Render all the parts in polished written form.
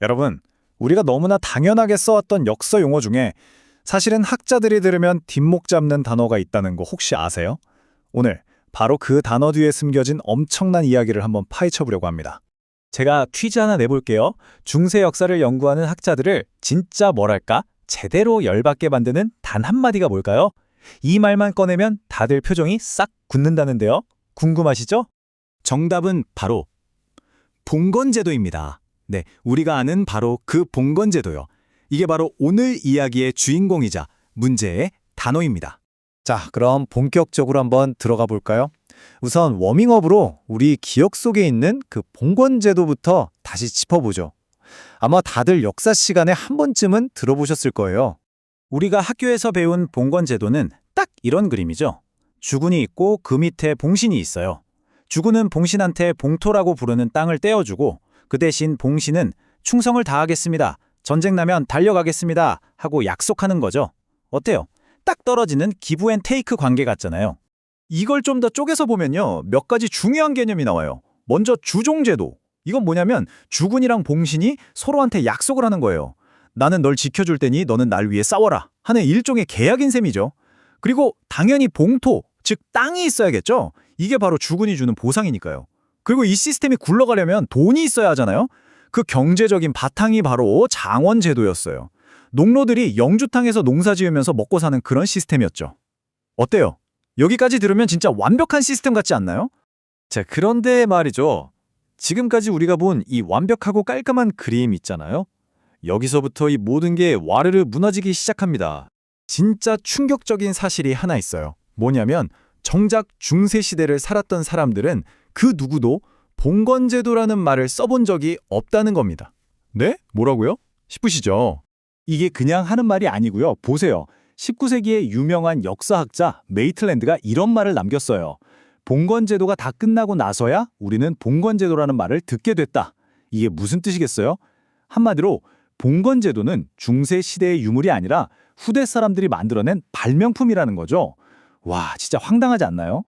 여러분, 우리가 너무나 당연하게 써왔던 역사 용어 중에 사실은 학자들이 들으면 뒷목 잡는 단어가 있다는 거 혹시 아세요? 오늘 바로 그 단어 뒤에 숨겨진 엄청난 이야기를 한번 파헤쳐보려고 합니다. 제가 퀴즈 하나 내볼게요. 중세 역사를 연구하는 학자들을 진짜 뭐랄까? 제대로 열받게 만드는 단 한마디가 뭘까요? 이 말만 꺼내면 다들 표정이 싹 굳는다는데요. 궁금하시죠? 정답은 바로 봉건제도입니다. 네, 우리가 아는 바로 그 봉건제도요. 이게 바로 오늘 이야기의 주인공이자 문제의 단어입니다. 자, 그럼 본격적으로 한번 들어가 볼까요? 우선 워밍업으로 우리 기억 속에 있는 그 봉건제도부터 다시 짚어보죠. 아마 다들 역사 시간에 한 번쯤은 들어보셨을 거예요. 우리가 학교에서 배운 봉건제도는 딱 이런 그림이죠. 주군이 있고 그 밑에 봉신이 있어요. 주군은 봉신한테 봉토라고 부르는 땅을 떼어주고 그 대신 봉신은 충성을 다하겠습니다. 전쟁 나면 달려가겠습니다. 하고 약속하는 거죠. 어때요? 딱 떨어지는 기브 앤 테이크 관계 같잖아요. 이걸 좀 더 쪼개서 보면요. 몇 가지 중요한 개념이 나와요. 먼저 주종제도. 이건 뭐냐면 주군이랑 봉신이 서로한테 약속을 하는 거예요. 나는 널 지켜줄 테니 너는 날 위해 싸워라 하는 일종의 계약인 셈이죠. 그리고 당연히 봉토, 즉 땅이 있어야겠죠. 이게 바로 주군이 주는 보상이니까요. 그리고 이 시스템이 굴러가려면 돈이 있어야 하잖아요. 그 경제적인 바탕이 바로 장원제도였어요. 농노들이 영주탕에서 농사 지으면서 먹고 사는 그런 시스템이었죠. 어때요? 여기까지 들으면 진짜 완벽한 시스템 같지 않나요? 자, 그런데 말이죠. 지금까지 우리가 본 이 완벽하고 깔끔한 그림 있잖아요. 여기서부터 이 모든 게 와르르 무너지기 시작합니다. 진짜 충격적인 사실이 하나 있어요. 뭐냐면 정작 중세시대를 살았던 사람들은 그 누구도 봉건제도라는 말을 써본 적이 없다는 겁니다. 네? 뭐라고요? 싶으시죠? 이게 그냥 하는 말이 아니고요. 보세요. 19세기의 유명한 역사학자 메이틀랜드가 이런 말을 남겼어요. 봉건제도가 다 끝나고 나서야 우리는 봉건제도라는 말을 듣게 됐다. 이게 무슨 뜻이겠어요? 한마디로 봉건제도는 중세 시대의 유물이 아니라 후대 사람들이 만들어낸 발명품이라는 거죠. 와, 진짜 황당하지 않나요?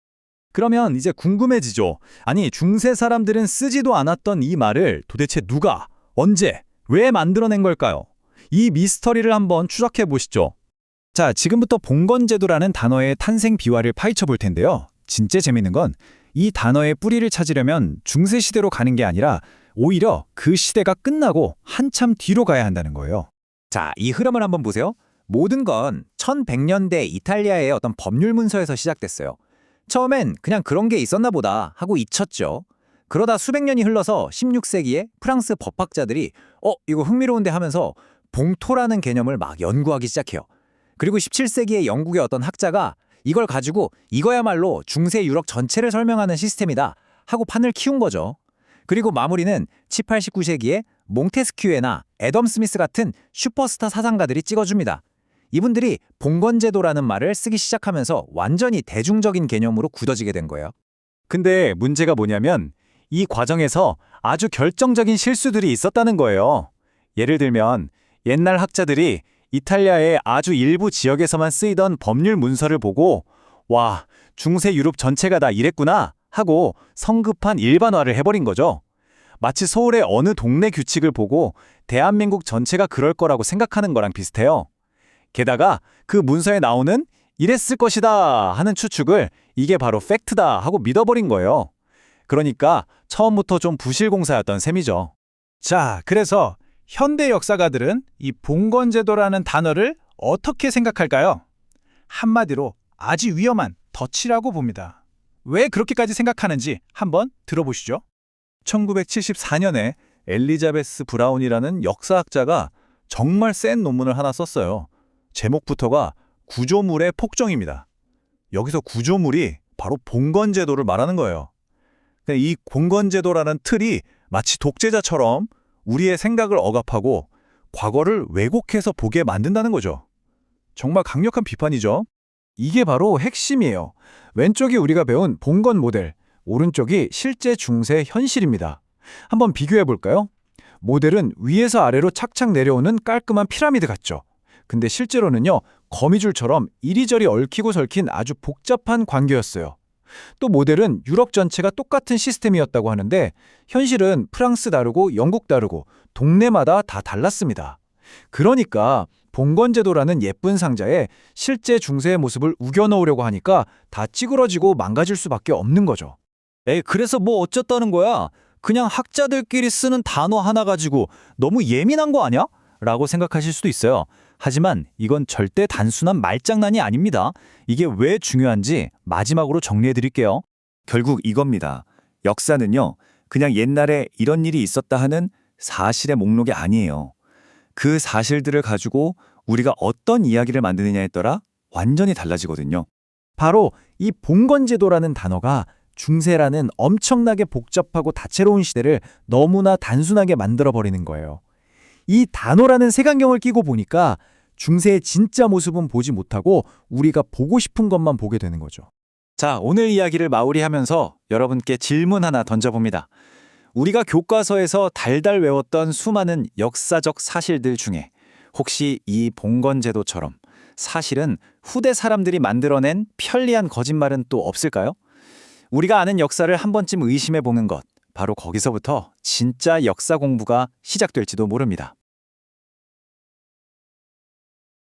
그러면 이제 궁금해지죠. 아니, 중세 사람들은 쓰지도 않았던 이 말을 도대체 누가, 언제, 왜 만들어낸 걸까요? 이 미스터리를 한번 추적해 보시죠. 자, 지금부터 봉건제도라는 단어의 탄생 비화를 파헤쳐 볼 텐데요. 진짜 재밌는 건 이 단어의 뿌리를 찾으려면 중세 시대로 가는 게 아니라 오히려 그 시대가 끝나고 한참 뒤로 가야 한다는 거예요. 자, 이 흐름을 한번 보세요. 모든 건 1100년대 이탈리아의 어떤 법률 문서에서 시작됐어요. 처음엔 그냥 그런 게 있었나 보다 하고 잊혔죠. 그러다 수백 년이 흘러서 16세기에 프랑스 법학자들이 이거 흥미로운데 하면서 봉토라는 개념을 막 연구하기 시작해요. 그리고 17세기에 영국의 어떤 학자가 이걸 가지고 이거야말로 중세 유럽 전체를 설명하는 시스템이다 하고 판을 키운 거죠. 그리고 마무리는 18, 19세기에 몽테스큐에나 애덤 스미스 같은 슈퍼스타 사상가들이 찍어줍니다. 이분들이 봉건제도라는 말을 쓰기 시작하면서 완전히 대중적인 개념으로 굳어지게 된 거예요. 근데 문제가 뭐냐면 이 과정에서 아주 결정적인 실수들이 있었다는 거예요. 예를 들면 옛날 학자들이 이탈리아의 아주 일부 지역에서만 쓰이던 법률 문서를 보고 와, 중세 유럽 전체가 다 이랬구나 하고 성급한 일반화를 해버린 거죠. 마치 서울의 어느 동네 규칙을 보고 대한민국 전체가 그럴 거라고 생각하는 거랑 비슷해요. 게다가 그 문서에 나오는 이랬을 것이다 하는 추측을 이게 바로 팩트다 하고 믿어버린 거예요. 그러니까 처음부터 좀 부실공사였던 셈이죠. 자, 그래서 현대 역사가들은 이 봉건제도라는 단어를 어떻게 생각할까요? 한마디로 아주 위험한 덫이라고 봅니다. 왜 그렇게까지 생각하는지 한번 들어보시죠. 1974년에 엘리자베스 브라운이라는 역사학자가 정말 센 논문을 하나 썼어요. 제목부터가 구조물의 폭정입니다. 여기서 구조물이 바로 봉건제도를 말하는 거예요. 이 봉건제도라는 틀이 마치 독재자처럼 우리의 생각을 억압하고 과거를 왜곡해서 보게 만든다는 거죠. 정말 강력한 비판이죠. 이게 바로 핵심이에요. 왼쪽이 우리가 배운 봉건 모델, 오른쪽이 실제 중세 현실입니다. 한번 비교해 볼까요? 모델은 위에서 아래로 착착 내려오는 깔끔한 피라미드 같죠. 근데 실제로는요, 거미줄처럼 이리저리 얽히고 설킨 아주 복잡한 관계였어요. 또 모델은 유럽 전체가 똑같은 시스템이었다고 하는데 현실은 프랑스 다르고 영국 다르고 동네마다 다 달랐습니다. 그러니까 봉건제도라는 예쁜 상자에 실제 중세의 모습을 우겨 넣으려고 하니까 다 찌그러지고 망가질 수밖에 없는 거죠. 에이, 그래서 뭐 어쩌다는 거야? 그냥 학자들끼리 쓰는 단어 하나 가지고 너무 예민한 거 아니야? 라고 생각하실 수도 있어요. 하지만 이건 절대 단순한 말장난이 아닙니다. 이게 왜 중요한지 마지막으로 정리해 드릴게요. 결국 이겁니다. 역사는요, 그냥 옛날에 이런 일이 있었다 하는 사실의 목록이 아니에요. 그 사실들을 가지고 우리가 어떤 이야기를 만드느냐에 따라 완전히 달라지거든요. 바로 이 봉건제도라는 단어가 중세라는 엄청나게 복잡하고 다채로운 시대를 너무나 단순하게 만들어버리는 거예요. 이 단어라는 색안경을 끼고 보니까 중세의 진짜 모습은 보지 못하고 우리가 보고 싶은 것만 보게 되는 거죠. 자, 오늘 이야기를 마무리하면서 여러분께 질문 하나 던져봅니다. 우리가 교과서에서 달달 외웠던 수많은 역사적 사실들 중에 혹시 이 봉건제도처럼 사실은 후대 사람들이 만들어낸 편리한 거짓말은 또 없을까요? 우리가 아는 역사를 한 번쯤 의심해 보는 것, 바로 거기서부터 진짜 역사 공부가 시작될지도 모릅니다.